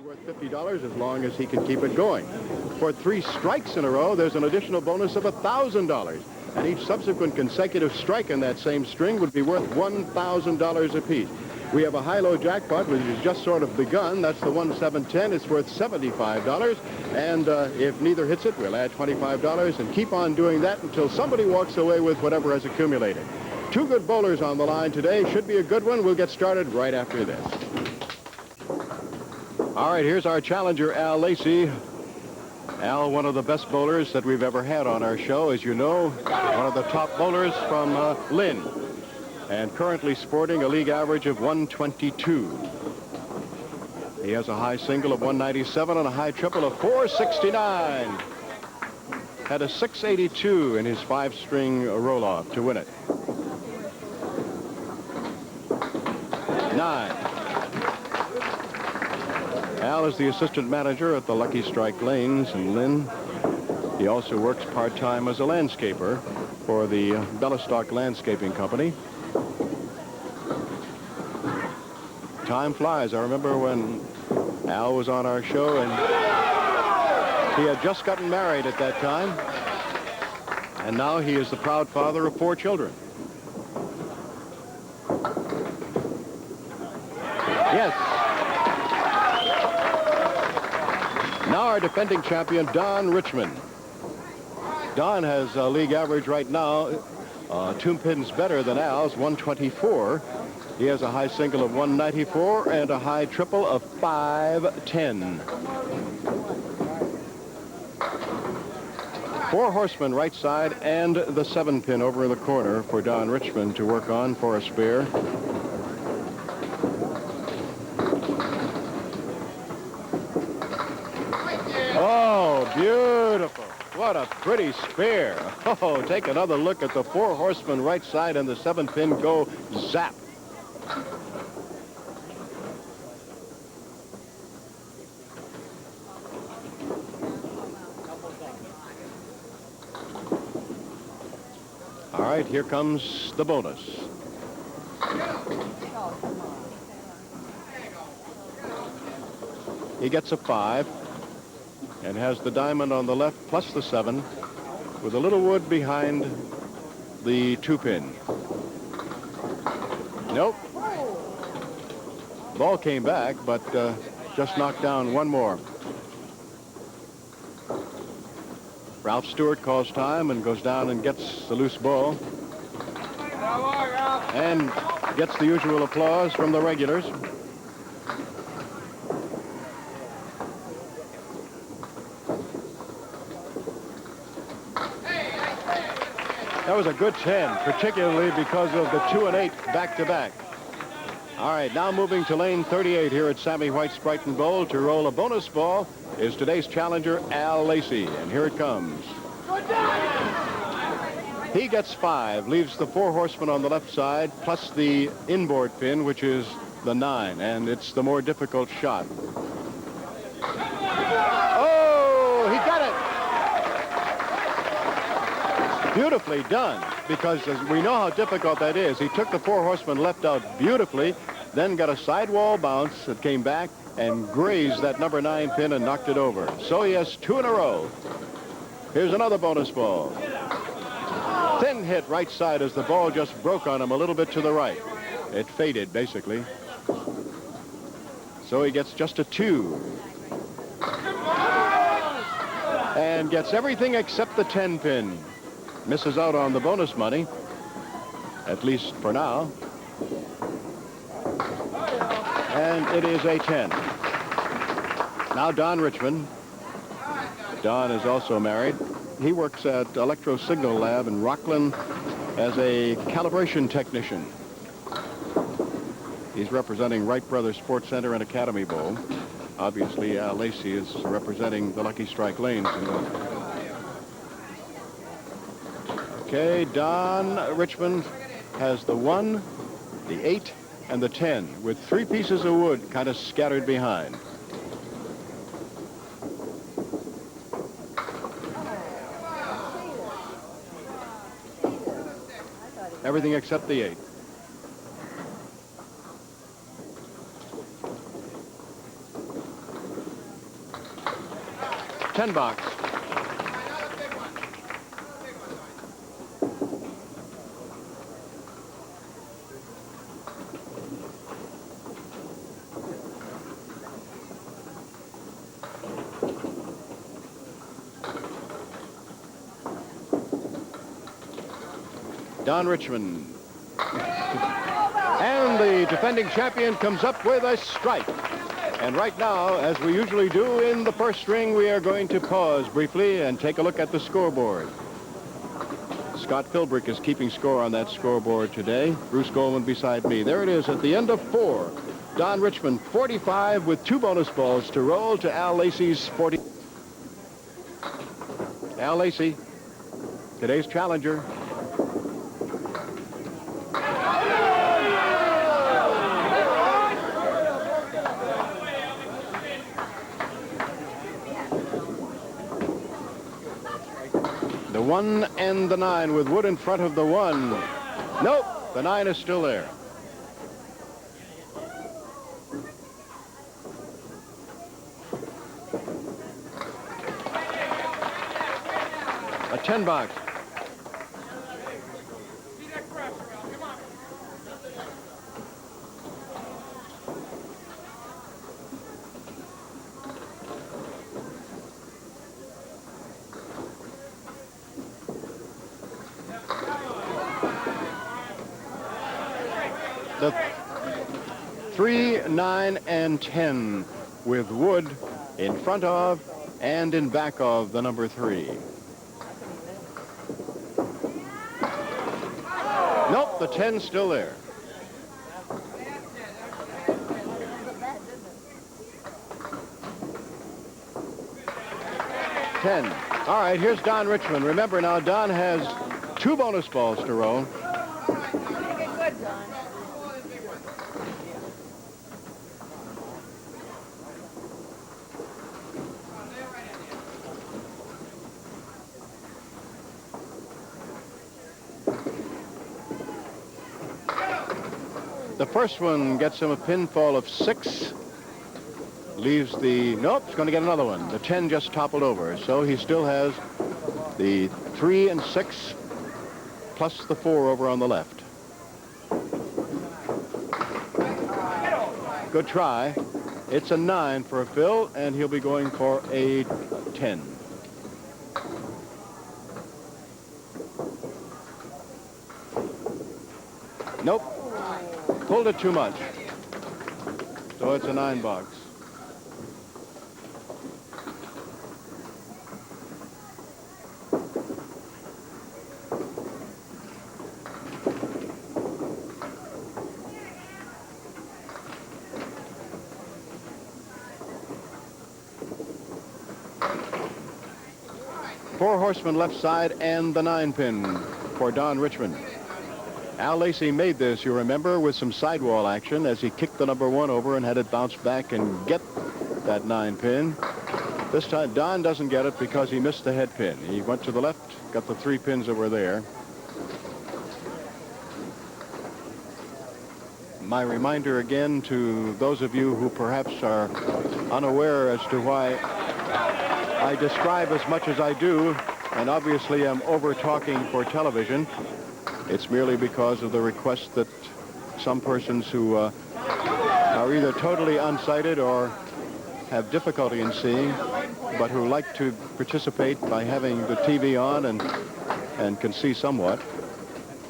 Worth $50 as long as he can keep it going. For 3 strikes in a row, there's an additional bonus of $1,000. And each subsequent consecutive strike in that same string would be worth $1,000 apiece. We have a high-low jackpot, which has just sort of begun. That's the 1-7-10. It's worth $75. And if neither hits it, we'll add $25 and keep on doing that until somebody walks away with whatever has accumulated. 2 good bowlers on the line today. Should be a good one. We'll get started right after this. All right, here's our challenger, Al Lacey. Al, one of the best bowlers that we've ever had on our show. As you know, one of the top bowlers from Lynn, and currently sporting a league average of 122. He has a high single of 197 and a high triple of 469. Had a 682 in his 5-string roll-off to win it. 9. Al is the assistant manager at the Lucky Strike Lanes in Lynn. He also works part-time as a landscaper for the Bellistock Landscaping Company. Time flies. I remember when Al was on our show, and he had just gotten married at that time. And now he is the proud father of 4 children. Yes. Now our defending champion, Don Richmond. Don has a league average right now, 2 pins better than Al's, 124. He has a high single of 194 and a high triple of 510. 4 horsemen right side and the 7-pin over in the corner for Don Richmond to work on for a spare. Oh, beautiful. What a pretty spare. Oh, take another look at the 4 horsemen right side and the 7-pin go zap. All right, here comes the bonus. He gets a 5. And has the diamond on the left plus the 7 with a little wood behind the 2-pin. Nope. Ball came back, but just knocked down one more. Ralph Stewart calls time and goes down and gets the loose ball. And gets the usual applause from the regulars. That was a good 10, particularly because of the 2 and 8 back-to-back. All right, now moving to lane 38 here at Sammy White's Brighton Bowl to roll a bonus ball is today's challenger, Al Lacey, and here it comes. He gets 5, leaves the 4 horsemen on the left side, plus the inboard pin, which is the 9, and it's the more difficult shot. Oh, he got it! Beautifully done, because as we know how difficult that is. He took the 4 horsemen left out beautifully, then got a sidewall bounce that came back and grazed that number 9 pin and knocked it over. So he has 2 in a row. Here's another bonus ball. Thin hit right side as the ball just broke on him a little bit to the right. It faded, basically. So he gets just a 2. And gets everything except the 10 pin. Misses out on the bonus money, at least for now. And it is a 10. Now Don Richmond. Don is also married. He works at Electro Signal Lab in Rockland as a calibration technician. He's representing Wright Brothers Sports Center and Academy Bowl. Obviously, Al Lacey is representing the Lucky Strike Lanes. Okay, Don Richmond has the 1, the 8, and the 10, with 3 pieces of wood kind of scattered behind. Everything except the 8. 10 box. Don Richmond. And the defending champion comes up with a strike. And right now, as we usually do in the first string, we are going to pause briefly and take a look at the scoreboard. Scott Philbrick is keeping score on that scoreboard today. Bruce Goldman beside me. There it is at the end of 4. Don Richmond, 45 with 2 bonus balls to roll to Al Lacey's 40. Al Lacey, today's challenger. The 1 and the 9 with Wood in front of the 1. Nope, the 9 is still there. A 10 box. The 3, 9, and 10 with Wood in front of and in back of the number 3. Nope, the 10's still there. Ten. All right, here's Don Richmond. Remember now, Don has 2 bonus balls to roll. The first one gets him a pinfall of 6. Leaves the, nope, he's going to get another one. The 10 just toppled over, so he still has the 3 and 6 plus the 4 over on the left. Good try. It's a 9 for Phil, and he'll be going for a 10. Nope. Pulled it too much. So it's a 9 box. Four horsemen left side and the 9-pin for Don Richmond. Al Lacey made this, you remember, with some sidewall action as he kicked the number 1 over and had it bounce back and get that 9-pin. This time, Don doesn't get it because he missed the head pin. He went to the left, got the 3 pins that were there. My reminder again to those of you who perhaps are unaware as to why I describe as much as I do, and obviously I'm over-talking for television. It's merely because of the request that some persons who are either totally unsighted or have difficulty in seeing, but who like to participate by having the TV on and can see somewhat.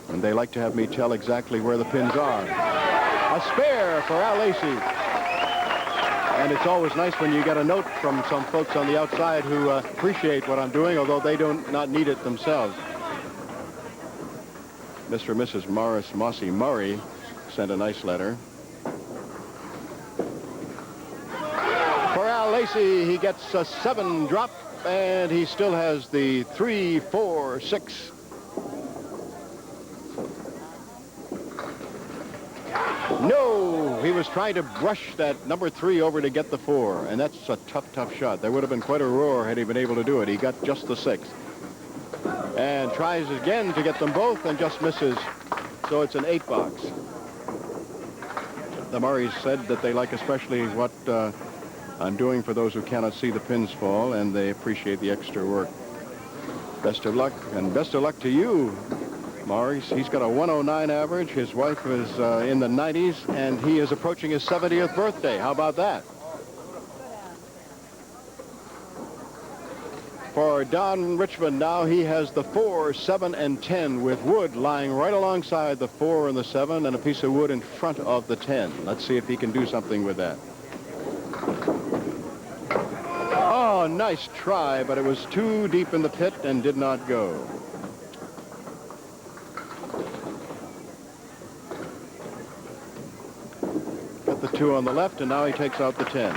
And they like to have me tell exactly where the pins are. A spare for Al Lacey. And it's always nice when you get a note from some folks on the outside who appreciate what I'm doing, although they don't not need it themselves. Mr. and Mrs. Morris Mossy Murray sent a nice letter. For Al Lacey, he gets a 7 drop, and he still has the 3, 4, 6. No, he was trying to brush that number 3 over to get the 4, and that's a tough, tough shot. There would have been quite a roar had he been able to do it. He got just the 6. And tries again to get them both and just misses. So it's an 8 box. The Murrays said that they like especially what undoing for those who cannot see the pins fall, and they appreciate the extra work. Best of luck, and best of luck to you, Maurice. He's got a 109 average. His wife is in the 90s, and he is approaching his 70th birthday. How about that? For Don Richmond now, he has the 4, 7, and 10 with wood lying right alongside the 4 and the 7 and a piece of wood in front of the 10. Let's see if he can do something with that. Oh, nice try, but it was too deep in the pit and did not go. Got the 2 on the left, and now he takes out the 10.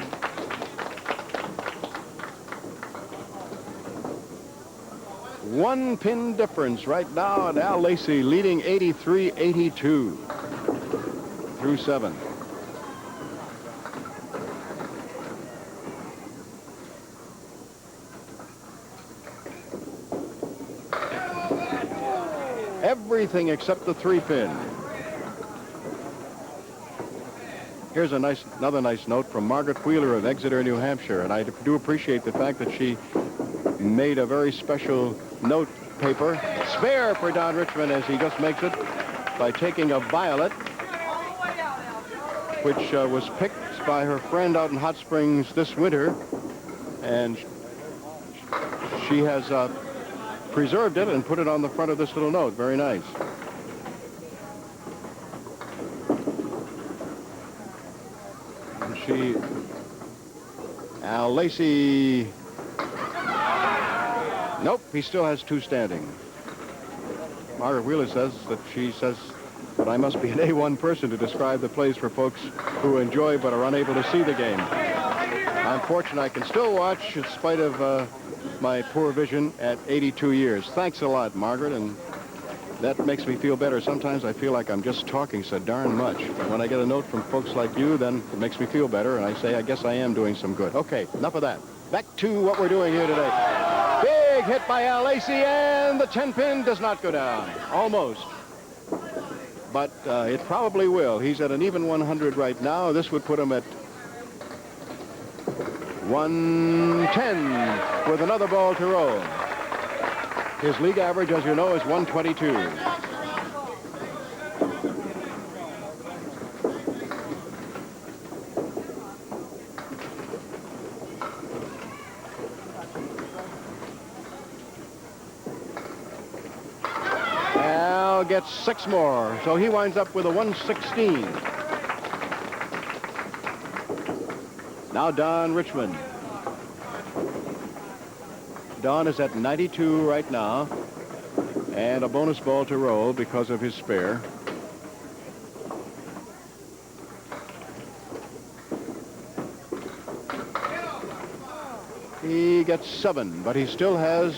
One pin difference right now, and Al Lacey leading 83-82 through 7. Everything except the 3-pin. Here's another nice note from Margaret Wheeler of Exeter, New Hampshire, and I do appreciate the fact that she made a very special note paper. Spare for Don Richmond as he just makes it by taking a violet, which was picked by her friend out in Hot Springs this winter, and she has preserved it and put it on the front of this little note. Very nice. And Al Lacey. Nope, he still has 2 standing. Margaret Wheeler says that I must be an A1 person to describe the plays for folks who enjoy but are unable to see the game. I'm fortunate I can still watch in spite of my poor vision at 82 years. Thanks a lot, Margaret, and that makes me feel better. Sometimes I feel like I'm just talking so darn much. But when I get a note from folks like you, then it makes me feel better, and I say, I guess I am doing some good. Okay, enough of that. Back to what we're doing here today. Big hit by Al Lacey, and the 10-pin does not go down. Almost. But it probably will. He's at an even 100 right now. This would put him at 110 with another ball to roll. His league average, as you know, is 122. Al gets 6 more, so he winds up with a 116. Now Don Richmond. Don is at 92 right now, and a bonus ball to roll because of his spare. He gets 7, but he still has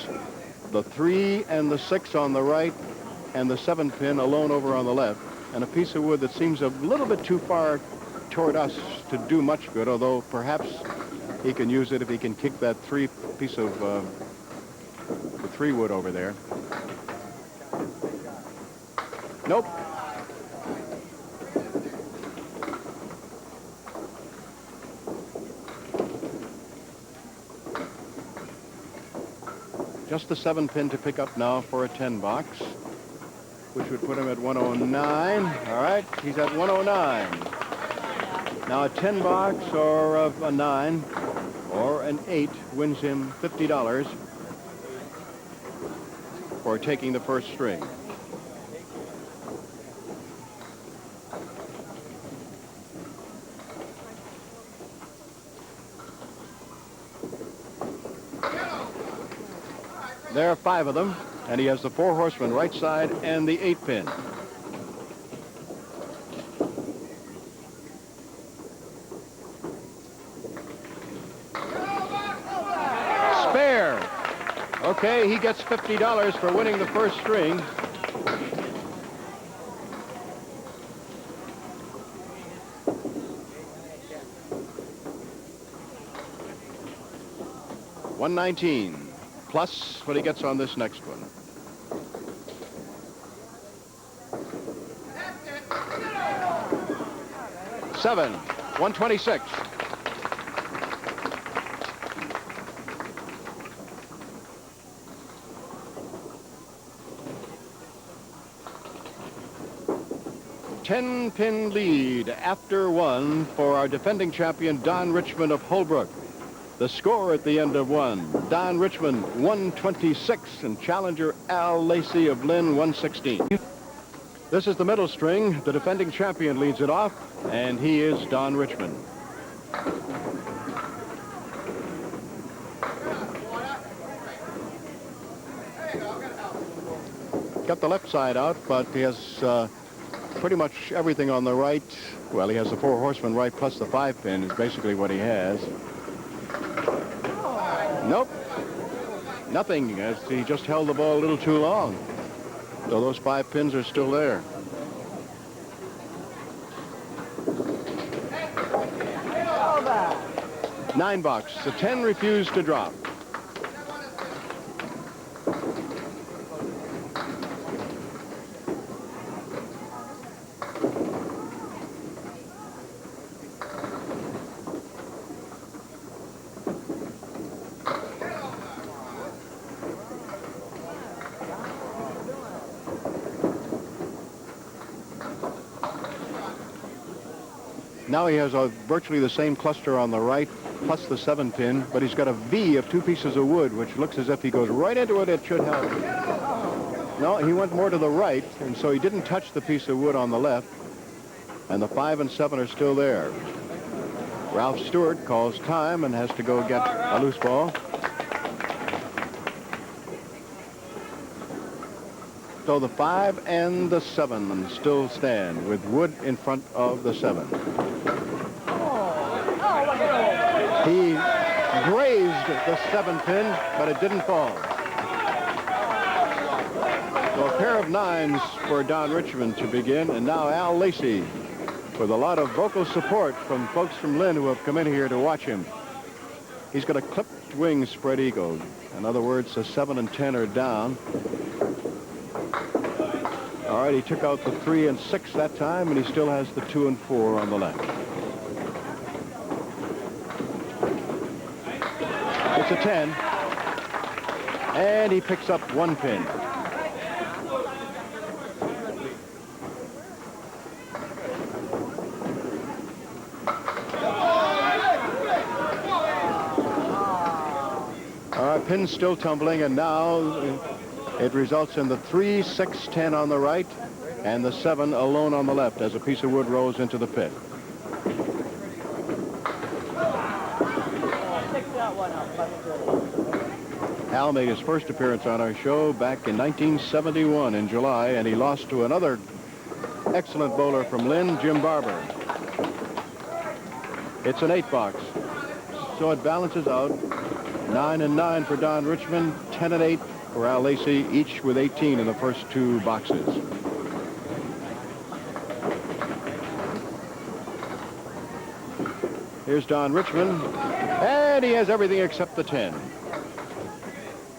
the 3 and the 6 on the right and the 7-pin alone over on the left, and a piece of wood that seems a little bit too far toward us to do much good, although perhaps he can use it if he can kick that 3 piece of the 3 wood over there. Nope. Just the 7-pin to pick up now for a 10 box, which would put him at 109. All right, he's at 109. Now a 10 box or a 9 or an 8 wins him $50 for taking the first string. There are 5 of them, and he has the 4 horsemen right side and the 8-pin. Spare. Okay, he gets $50 for winning the first string. $119 plus what he gets on this next one. $7, $126. 10-pin lead after one for our defending champion, Don Richmond of Holbrook. The score at the end of one, Don Richmond 126 and challenger Al Lacey of Lynn 116. This is the middle string. The defending champion leads it off, and he is Don Richmond. Got the left side out, but he has pretty much everything on the right. Well, he has the 4 horsemen right plus the 5-pin is basically what he has. Nope. Nothing, as he just held the ball a little too long. So those 5 pins are still there. Nine box. The 10 refused to drop. Now he has virtually the same cluster on the right, plus the 7-pin, but he's got a V of 2 pieces of wood, which looks as if he goes right into it. It should help. No, he went more to the right, and so he didn't touch the piece of wood on the left, and the 5 and 7 are still there. Ralph Stewart calls time and has to go get a loose ball. So the 5 and the 7 still stand with wood in front of the 7. He grazed the 7-pin, but it didn't fall. So a pair of 9s for Don Richmond to begin, and now Al Lacey with a lot of vocal support from folks from Lynn who have come in here to watch him. He's got a clipped wing spread eagle. In other words, the 7 and 10 are down. All right, he took out the 3 and 6 that time, and he still has the 2 and 4 on the left. It's a 10, and he picks up 1 pin. All right, pin's still tumbling, and now it results in the 3, 6, 10 on the right, and the 7 alone on the left as a piece of wood rolls into the pit. Al made his first appearance on our show back in 1971 in July, and he lost to another excellent bowler from Lynn, Jim Barber. It's an 8 box, so it balances out. 9 and 9 for Don Richmond, 10 and 8 for Al Lacey, each with 18 in the first 2 boxes. Here's Don Richmond, and he has everything except the 10.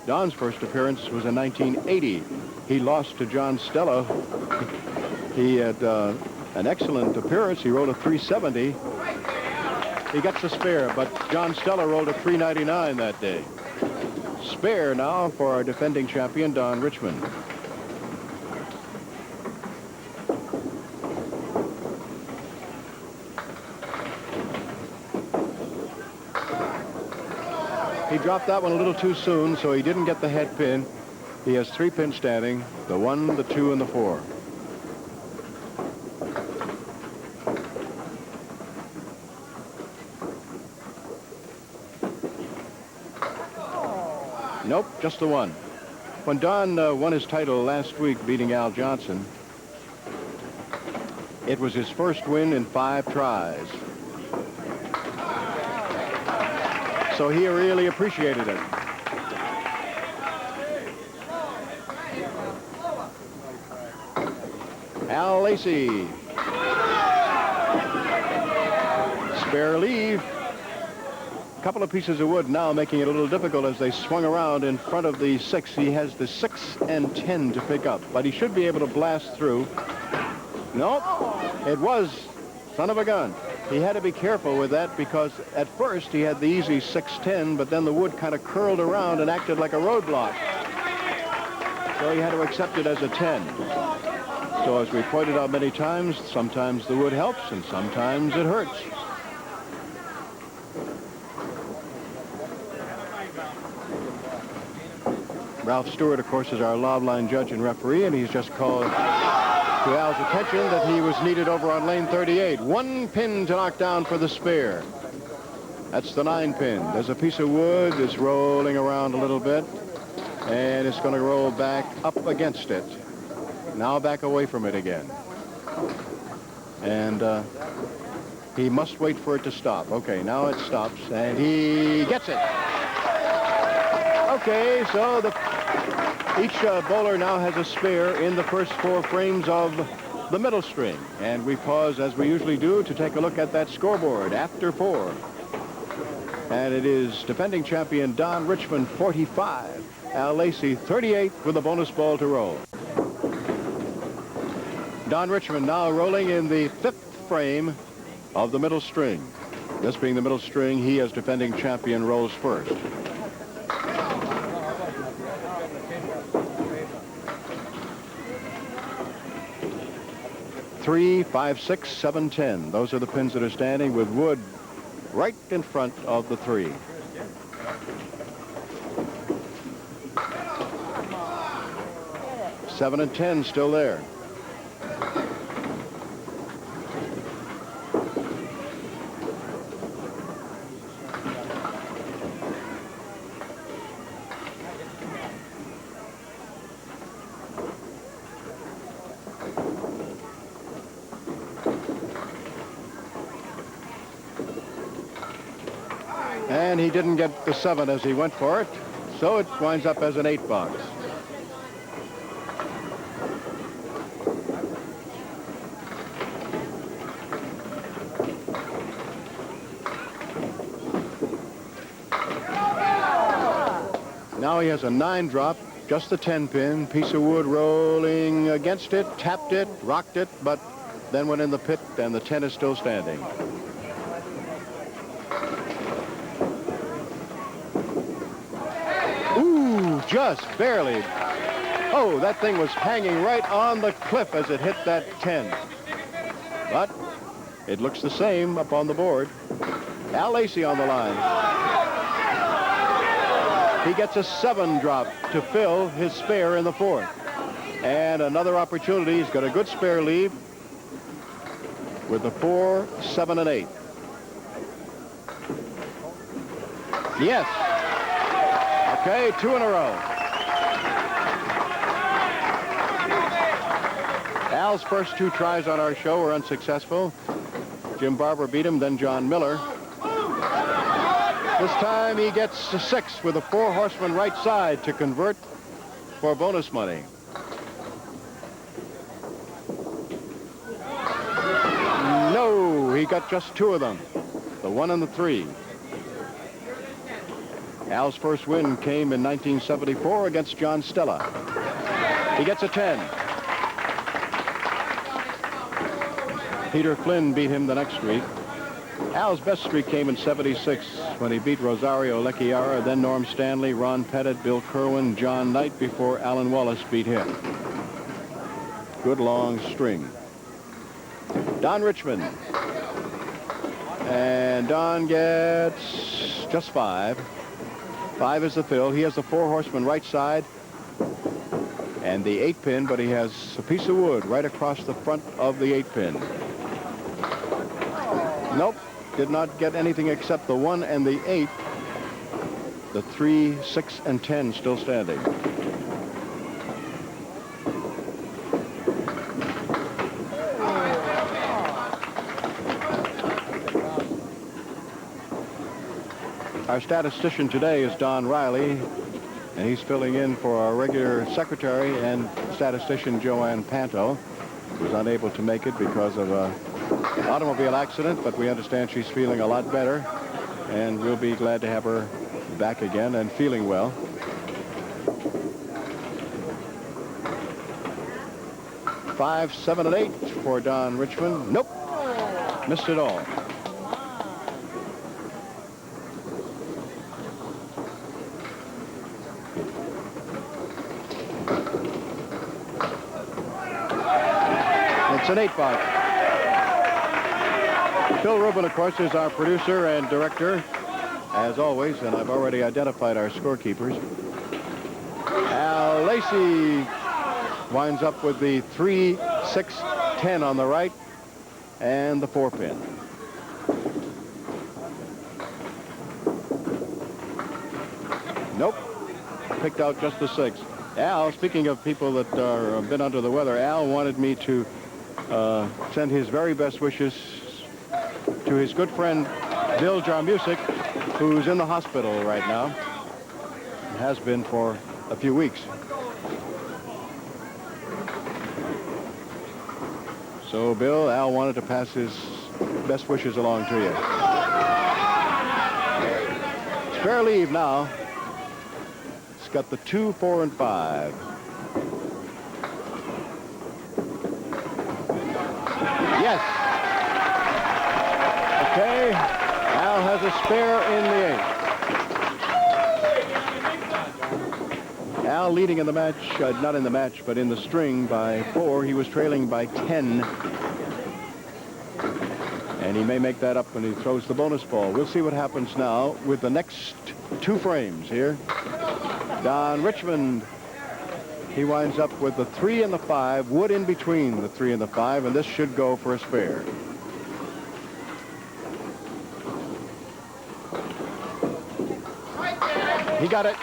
Don's first appearance was in 1980. He lost to John Stella. He had an excellent appearance. He rolled a 370. He gets a spare, but John Stella rolled a 399 that day. Spare now for our defending champion, Don Richmond. He dropped that one a little too soon, so he didn't get the head pin. He has 3 pins standing, the 1, the 2, and the 4. Nope, just the 1. When Don won his title last week, beating Al Johnson, it was his first win in 5 tries. So he really appreciated it. Al Lacey. Spare leave. A couple of pieces of wood now making it a little difficult as they swung around in front of the 6. He has the 6 and 10 to pick up, but he should be able to blast through. Nope. It was son of a gun. He had to be careful with that because at first he had the easy 6-10, but then the wood kind of curled around and acted like a roadblock. So he had to accept it as a 10. So as we pointed out many times, sometimes the wood helps and sometimes it hurts. Ralph Stewart, of course, is our lob line judge and referee, and he's just called to Al's attention that he was needed over on lane 38. 1 pin to knock down for the spare. That's the 9 pin. There's a piece of wood that's rolling around a little bit, and it's going to roll back up against it. Now back away from it again. And he must wait for it to stop. Okay, now it stops, and he gets it. Okay, so each bowler now has a spare in the first 4 frames of the middle string. And we pause, as we usually do, to take a look at that scoreboard after 4. And it is defending champion Don Richmond, 45. Al Lacey, 38, with a bonus ball to roll. Don Richmond now rolling in the 5th frame of the middle string. This being the middle string, he, as defending champion, rolls first. 3, 5, 6, 7, 10. Those are the pins that are standing with wood right in front of the 3. Seven and 10 still there. And he didn't get the 7 as he went for it, so it winds up as an 8 box. Now he has a 9 drop, just the 10 pin, piece of wood rolling against it, tapped it, rocked it, but then went in the pit, and the 10 is still standing. Ooh, just barely. Oh, that thing was hanging right on the cliff as it hit that 10. But it looks the same up on the board. Al Lacey on the line. He gets a 7 drop to fill his spare in the 4th. And another opportunity. He's got a good spare lead with the 4, 7, and 8. Yes. Okay, 2 in a row. Al's first 2 tries on our show were unsuccessful. Jim Barber beat him, then John Miller. This time he gets a 6 with a 4-horseman right side to convert for bonus money. No, he got just 2 of them, the 1 and the 3. Al's first win came in 1974 against John Stella. He gets a 10. Peter Flynn beat him the next week. Al's best streak came in 76 when he beat Rosario Lecchiara, then Norm Stanley, Ron Pettit, Bill Kerwin, John Knight before Alan Wallace beat him. Good long string. Don Richmond. And Don gets just 5. 5 is the fill. He has the 4-horseman right side and the 8 pin, but he has a piece of wood right across the front of the 8 pin. Nope, did not get anything except the 1 and the 8. The 3, 6, and 10 still standing. Our statistician today is Don Riley, and he's filling in for our regular secretary and statistician Joanne Panto, who's unable to make it because of an automobile accident, but we understand she's feeling a lot better, and we'll be glad to have her back again and feeling well. Five, 7, and 8 for Don Richmond. Nope, missed it all. It's an 8-box. Bill Rubin, of course, is our producer and director, as always, and I've already identified our scorekeepers. Al Lacey winds up with the 3, 6, 10 on the right and the 4-pin. Nope. Picked out just the 6. Al, speaking of people that are a bit under the weather, Al wanted me to send his very best wishes to his good friend Bill Jarmusic, who's in the hospital right now. Has been for a few weeks. So, Bill, Al wanted to pass his best wishes along to you. It's fair leave now. It's got the 2, 4, and 5. Yes. Okay. Al has a spare in the 8. Al leading in the match, not in the match, but in the string by 4. He was trailing by 10. And he may make that up when he throws the bonus ball. We'll see what happens now with the next 2 frames here. Don Richmond, he winds up with the 3 and the 5, wood in between the 3 and the 5, and this should go for a spare. He got it.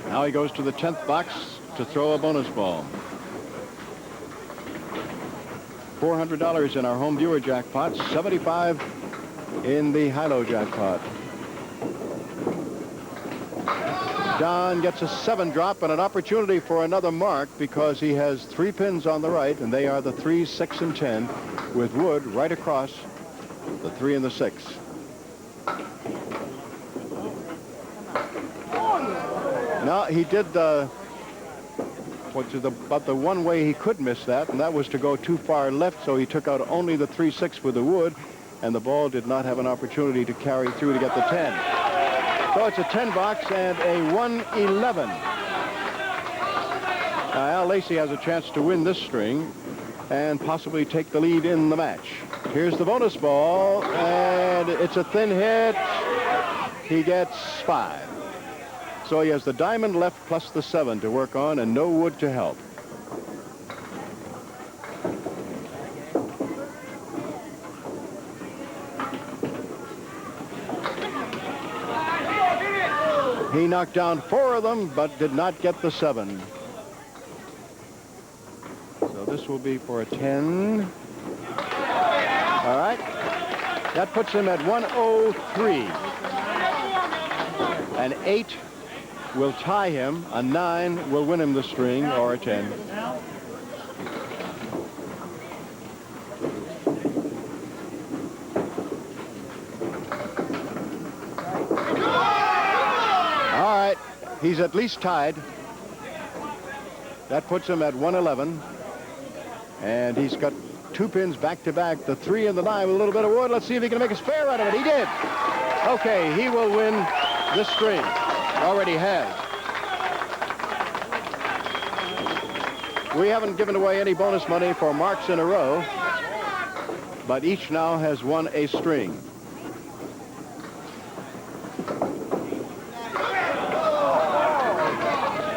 Now he goes to the 10th box to throw a bonus ball. $400 in our home viewer jackpot, $75 in the high-low jackpot. Don gets a 7 drop and an opportunity for another mark because he has 3 pins on the right, and they are the 3, 6, and 10, with wood right across the 3 and the 6. Now, he did about the one way he could miss that, and that was to go too far left, so he took out only the 3, 6 with the wood, and the ball did not have an opportunity to carry through to get the 10. So it's a 10 box and a 111. Now, Al Lacey has a chance to win this string and possibly take the lead in the match. Here's the bonus ball, and it's a thin hit. He gets 5. So he has the diamond left plus the 7 to work on and no wood to help. He knocked down 4 of them, but did not get the 7. So this will be for a 10. All right. That puts him at 103. An 8 will tie him. A 9 will win him the string, or a 10. All right. He's at least tied. That puts him at 111. And he's got 2 pins back to back, the 3 and the 9 with a little bit of wood. Let's see if he can make a spare out of it. He did. Okay, he will win this string. Already has. We haven't given away any bonus money for marks in a row, but each now has won a string.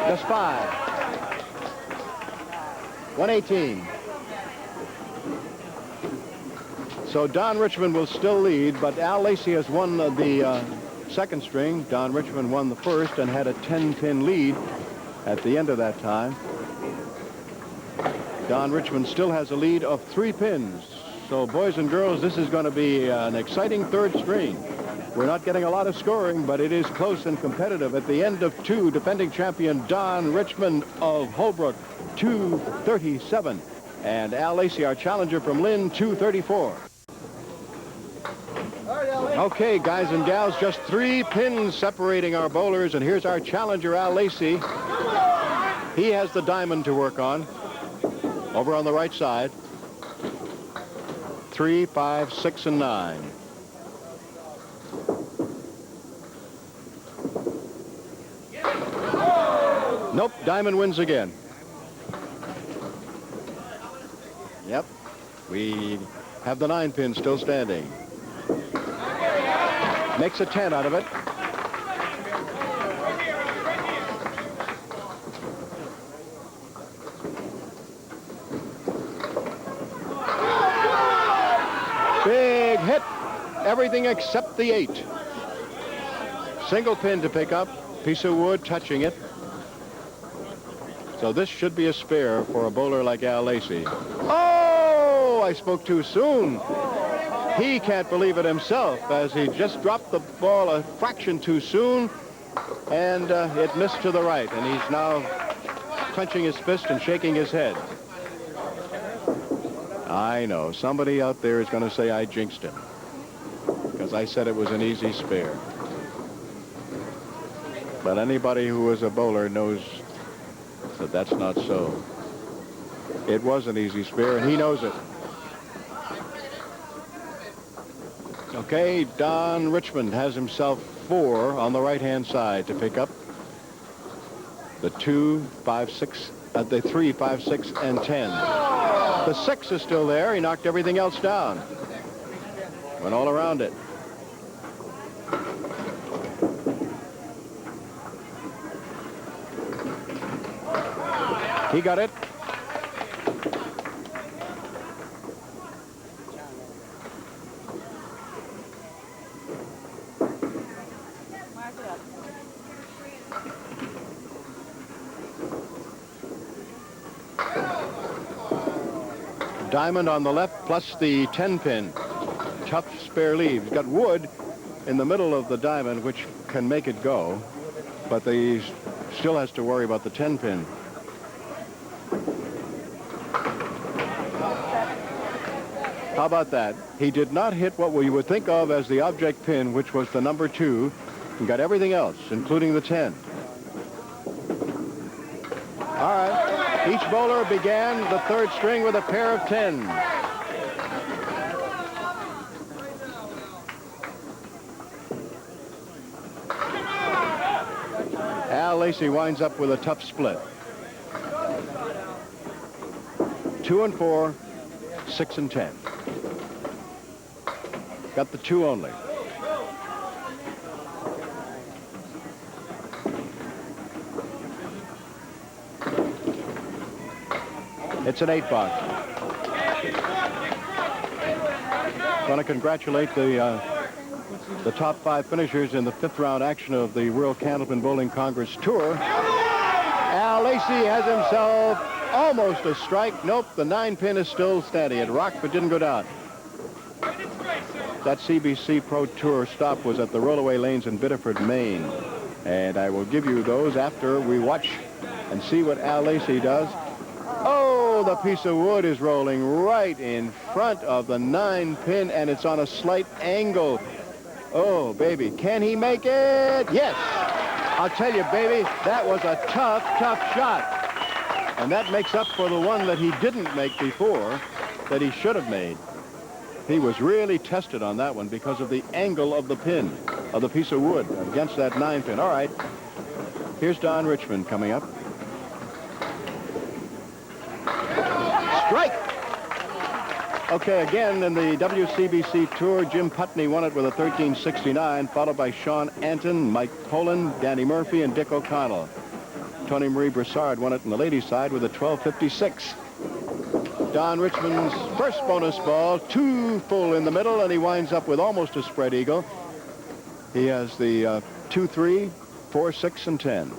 Just 5. 118. So Don Richmond will still lead, but Al Lacey has won the second string. Don Richmond won the first and had a 10-pin lead at the end of that time. Don Richmond still has a lead of 3 pins. So, boys and girls, this is going to be an exciting third string. We're not getting a lot of scoring, but it is close and competitive. At the end of 2, defending champion Don Richmond of Holbrook, 237. And Al Lacey, our challenger from Lynn, 234. Okay, guys and gals, just 3 pins separating our bowlers, and here's our challenger, Al Lacey. He has the diamond to work on. Over on the right side. 3, 5, 6, and 9. Nope, diamond wins again. We have the 9-pin still standing. Makes a 10 out of it. Big hit. Everything except the 8. Single pin to pick up. Piece of wood touching it. So this should be a spare for a bowler like Al Lacey. Oh, I spoke too soon. He can't believe it himself as he just dropped the ball a fraction too soon, and it missed to the right, and he's now clenching his fist and shaking his head. I know. Somebody out there is going to say I jinxed him because I said it was an easy spare. But anybody who is a bowler knows that that's not so. It was an easy spare, and he knows it. Okay, Don Richmond has himself 4 on the right-hand side to pick up. The 2, 5, 6, the 3, 5, 6, and 10. The 6 is still there. He knocked everything else down. Went all around it. He got it. Diamond on the left plus the 10-pin. Tough spare leave. He's got wood in the middle of the diamond, which can make it go, but he still has to worry about the 10-pin. How about that? He did not hit what we would think of as the object pin, which was the number 2, and got everything else, including the 10. All right. Each bowler began the 3rd string with a pair of 10s. Al Lacey winds up with a tough split. 2 and 4, 6 and 10. Got the 2 only. It's an 8-box. Want to congratulate the top 5 finishers in the 5th round action of the World Candlepin Bowling Congress Tour. Al Lacey has himself almost a strike. Nope, the 9-pin is still standing. It rocked but didn't go down. That CBC Pro Tour stop was at the Rollaway Lanes in Biddeford, Maine. And I will give you those after we watch and see what Al Lacey does. Oh, the piece of wood is rolling right in front of the 9-pin, and it's on a slight angle. Oh, baby, can he make it? Yes. I'll tell you, baby, that was a tough, tough shot. And that makes up for the one that he didn't make before that he should have made. He was really tested on that one because of the angle of the pin, of the piece of wood against that 9-pin. All right, here's Don Richmond coming up. Strike! Okay, again, in the WCBC Tour, Jim Putney won it with a 13.69, followed by Sean Anton, Mike Poland, Danny Murphy, and Dick O'Connell. Tony Marie Broussard won it on the ladies' side with a 12.56. Don Richmond's first bonus ball, 2 full in the middle, and he winds up with almost a spread eagle. He has the 2, 3, 4, 6, and 10.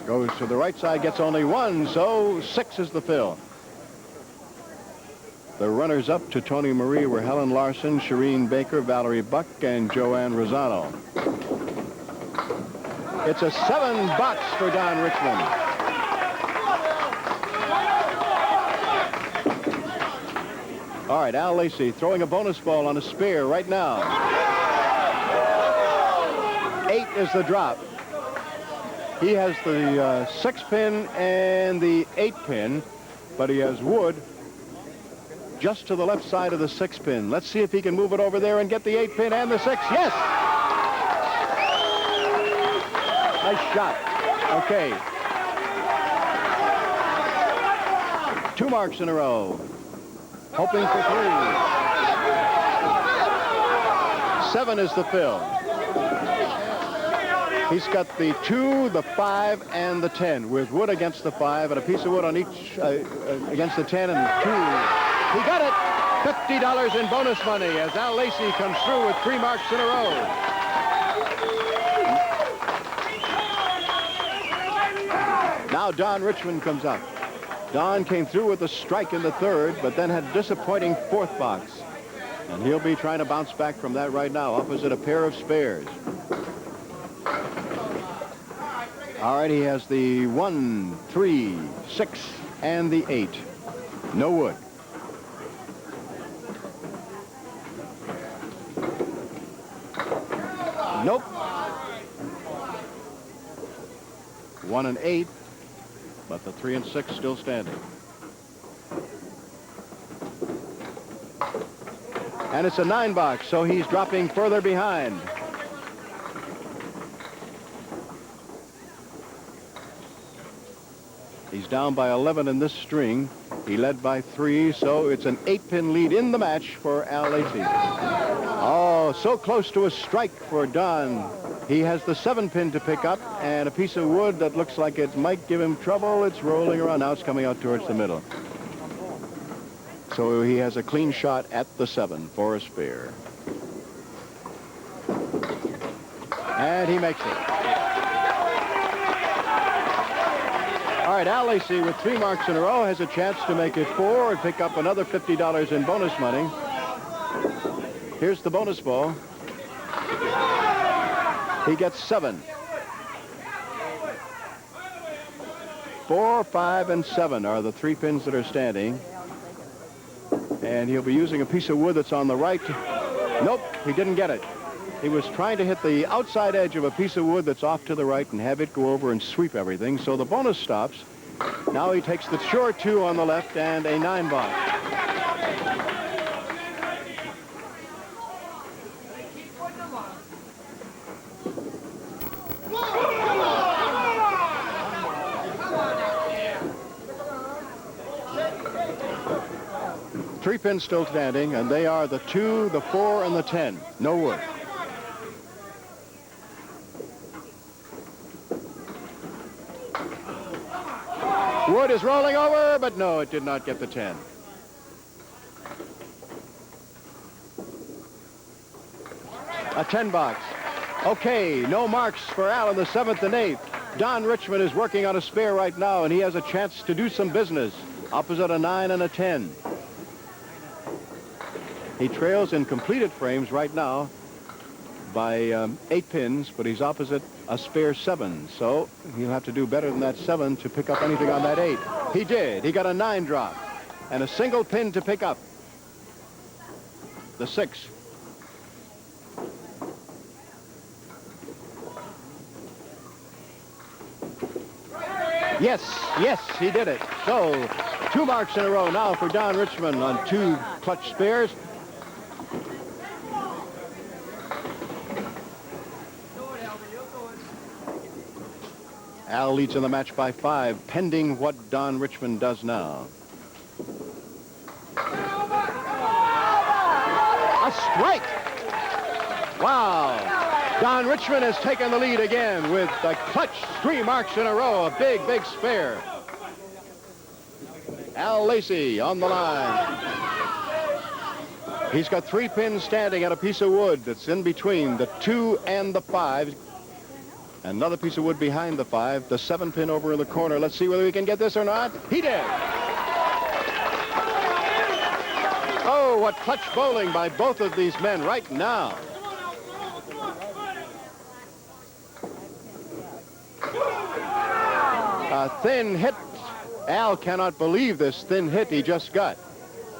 Goes to the right side, gets only 1, so 6 is the fill. The runners-up to Tony Marie were Helen Larson, Shireen Baker, Valerie Buck, and Joanne Rosano. It's a 7-box for Don Richmond. All right, Al Lacey throwing a bonus ball on a spare right now. 8 is the drop. He has the 6-pin and the 8-pin, but he has wood just to the left side of the 6-pin. Let's see if he can move it over there and get the 8-pin and the 6. Yes! Nice shot. Okay. 2 marks in a row. Hoping for 3. 7 is the fill. He's got the 2, the 5, and the 10, with wood against the 5 and a piece of wood on each against the 10 and 2. He got it! $50 in bonus money as Al Lacey comes through with 3 marks in a row. Now Don Richmond comes up. Don came through with a strike in the 3rd, but then had a disappointing 4th box. And he'll be trying to bounce back from that right now, opposite a pair of spares. All right, he has the 1, 3, 6, and the 8. No wood. Nope. 1 and 8, but the 3 and 6 still standing. And it's a 9 box, so he's dropping further behind. He's down by 11 in this string. He led by 3, so it's an 8-pin lead in the match for Al Lacey. Oh, so close to a strike for Don. He has the 7-pin to pick up and a piece of wood that looks like it might give him trouble. It's rolling around. Now it's coming out towards the middle. So he has a clean shot at the 7 for a spare. And he makes it. All right, Al Lacey with 3 marks in a row has a chance to make it 4 and pick up another $50 in bonus money. Here's the bonus ball. He gets 7. 4, 5, and 7 are the 3 pins that are standing. And he'll be using a piece of wood that's on the right. Nope, he didn't get it. He was trying to hit the outside edge of a piece of wood that's off to the right and have it go over and sweep everything. So the bonus stops. Now he takes the sure 2 on the left and a 9 box. Three pins still standing, and they are the 2, the 4, and the 10. No wood. Wood is rolling over, but no, it did not get the 10. A 10 box. Okay, no marks for Al in the 7th and 8th. Don Richmond is working on a spare right now, and he has a chance to do some business. Opposite a 9 and a 10. He trails in completed frames right now by 8 pins, but he's opposite a spare 7. So he'll have to do better than that 7 to pick up anything on that 8. He did. He got a 9 drop and a single pin to pick up. The 6. Yes, yes, he did it. So 2 marks in a row now for Don Richmond on 2 clutch spares. Al leads in the match by 5, pending what Don Richmond does now. A strike! Wow! Don Richmond has taken the lead again with a clutch 3 marks in a row, a big, big spare. Al Lacey on the line. He's got 3 pins standing at a piece of wood that's in between the 2 and the 5. Another piece of wood behind the 5, the 7 pin over in the corner. Let's see whether we can get this or not. He did. Oh, what clutch bowling by both of these men right now. A thin hit. Al cannot believe this thin hit he just got.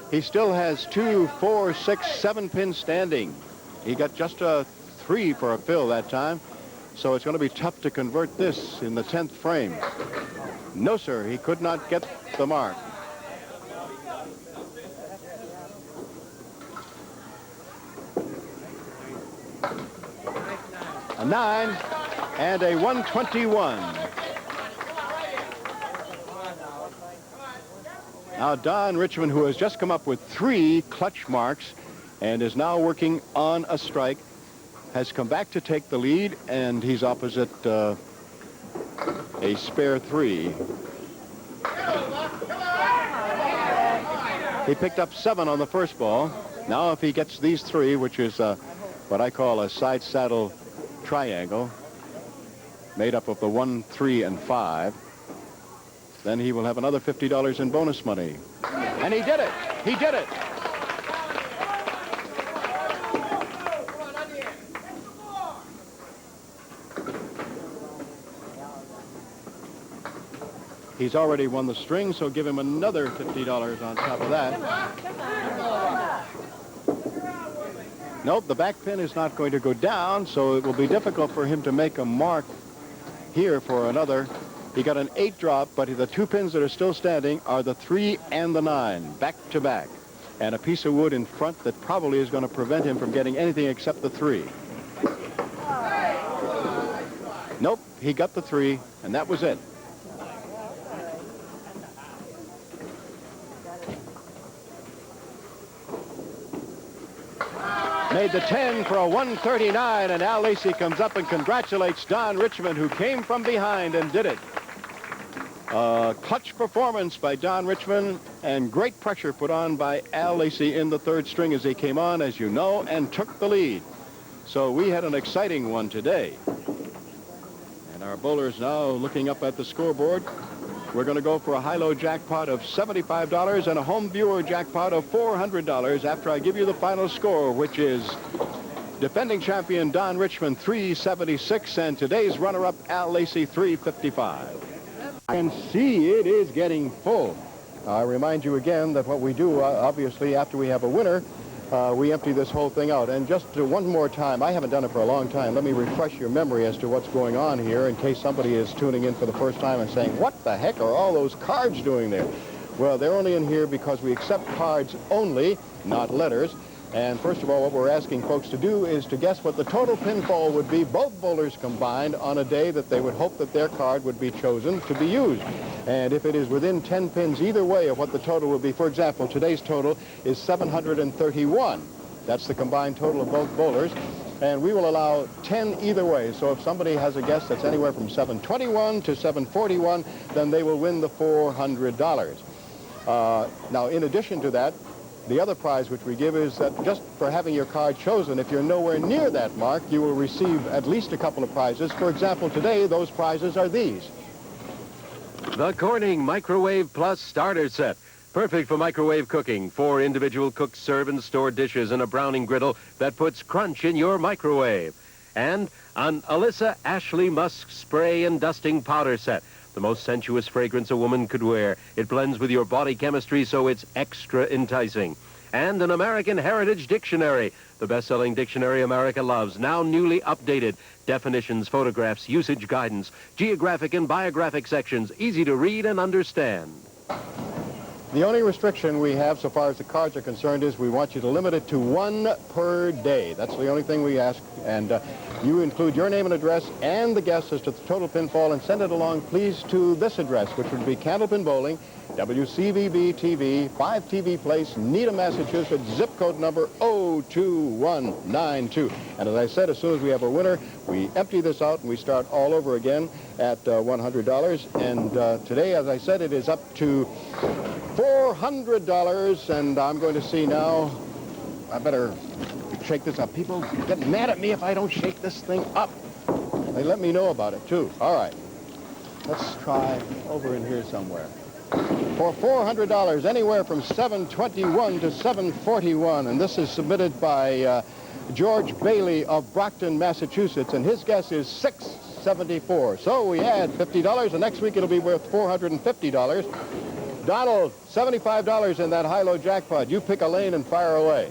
He still has 2, 4, 6, 7 pins standing. He got just a 3 for a fill that time. So it's going to be tough to convert this in the 10th frame. No, sir, he could not get the mark. A 9 and a 121. Now, Don Richmond, who has just come up with 3 clutch marks and is now working on a strike, has come back to take the lead, and he's opposite a spare 3. He picked up 7 on the first ball. Now, if he gets these 3, which is what I call a side saddle triangle, made up of the 1, 3, and 5, then he will have another $50 in bonus money. And he did it. He did it. He's already won the string, so give him another $50 on top of that. Nope, the back pin is not going to go down, so it will be difficult for him to make a mark here for another. He got an 8 drop, but the 2 pins that are still standing are the 3 and the 9, back to back. And a piece of wood in front that probably is going to prevent him from getting anything except the 3. Nope, he got the 3, and that was it. Made the 10 for a 139, and Al Lacey comes up and congratulates Don Richmond, who came from behind and did it. Clutch performance by Don Richmond, and great pressure put on by Al Lacey in the 3rd string as he came on, as you know, and took the lead. So we had an exciting one today. And our bowlers now looking up at the scoreboard. We're going to go for a high-low jackpot of $75 and a home viewer jackpot of $400 after I give you the final score, which is defending champion Don Richmond 376 and today's runner-up Al Lacey 355. I can see it is getting full. I remind you again that what we do, obviously, after we have a winner, we empty this whole thing out. And just one more time, I haven't done it for a long time. Let me refresh your memory as to what's going on here in case somebody is tuning in for the first time and saying, what the heck are all those cards doing there? Well, they're only in here because we accept cards only, not letters. And first of all, what we're asking folks to do is to guess what the total pinfall would be, both bowlers combined, on a day that they would hope that their card would be chosen to be used. And if it is within 10 pins either way of what the total would be, for example, today's total is 731. That's the combined total of both bowlers. And we will allow 10 either way. So if somebody has a guess that's anywhere from 721 to 741, then they will win the $400. Now, in addition to that, the other prize which we give is that just for having your card chosen, if you're nowhere near that mark, you will receive at least a couple of prizes. For example, today, those prizes are these. The Corning Microwave Plus Starter Set. Perfect for microwave cooking. 4 individual cooked, serve, and store dishes and a browning griddle that puts crunch in your microwave. And an Alyssa Ashley Musk Spray and Dusting Powder Set. The most sensuous fragrance a woman could wear. It blends with your body chemistry, so it's extra enticing. And an American Heritage Dictionary, the best-selling dictionary America loves, now newly updated. Definitions, photographs, usage guidance, geographic and biographic sections, easy to read and understand. The only restriction we have so far as the cards are concerned is we want you to limit it to 1 per day. That's the only thing we ask. And you include your name and address and the guess as to the total pinfall and send it along, please, to this address, which would be Candlepin Bowling, WCVB TV, 5 TV Place, Needham, Massachusetts, zip code number 02192. And as I said, as soon as we have a winner, we empty this out and we start all over again at $100. And today, as I said, it is up to $400, and I'm going to see now. I better shake this up. People get mad at me if I don't shake this thing up. They let me know about it, too. All right. Let's try over in here somewhere. For $400, anywhere from 721 to 741, and this is submitted by George Bailey of Brockton, Massachusetts, and his guess is 674. So we add $50, and next week it'll be worth $450. Donald, $75 in that high-low jackpot. You pick a lane and fire away.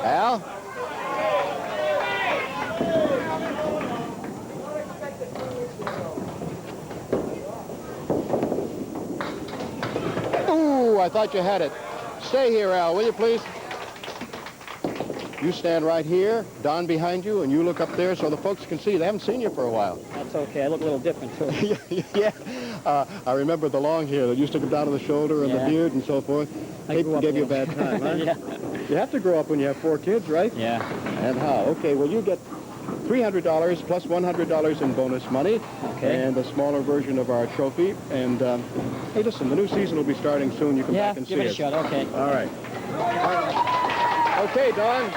Al? Ooh, I thought you had it. Stay here, Al, will you please? You stand right here, Don behind you, and you look up there so the folks can see. They haven't seen you for a while. That's okay. I look a little different, too. Yeah. I remember the long hair that used to come down to the shoulder and the beard and so forth. They gave you a bad time, huh? Yeah. You have to grow up when you have 4 kids, right? Yeah. And how? Okay, well, you get $300 plus $100 in bonus money. Okay. And a smaller version of our trophy. And, hey, listen, the new season will be starting soon. You come back and see us. give it a shot. Okay. All right. Okay, Don.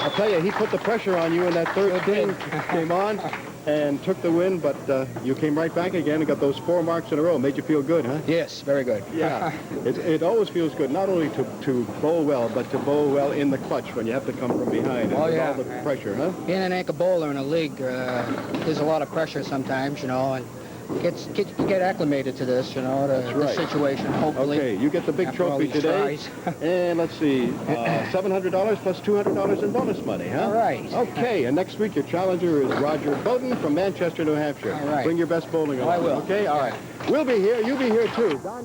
I'll tell you, he put the pressure on you in that third game. Came on and took the win, but you came right back again and got those 4 marks in a row. Made you feel good, huh? Yes, very good. Yeah. It always feels good, not only to bowl well, but to bowl well in the clutch when you have to come from behind. Oh, yeah. All the pressure, huh? Being an anchor bowler in a league, there's a lot of pressure sometimes, you know, and you get acclimated to this, you know, the situation, hopefully. Okay, you get the big after all trophy these today. tries. And let's see, $700 plus $200 in bonus money, huh? All right. Okay, and next week your challenger is Roger Bowden from Manchester, New Hampshire. All right. Bring your best bowling along. I will. Okay, all right. We'll be here. You'll be here, too. Don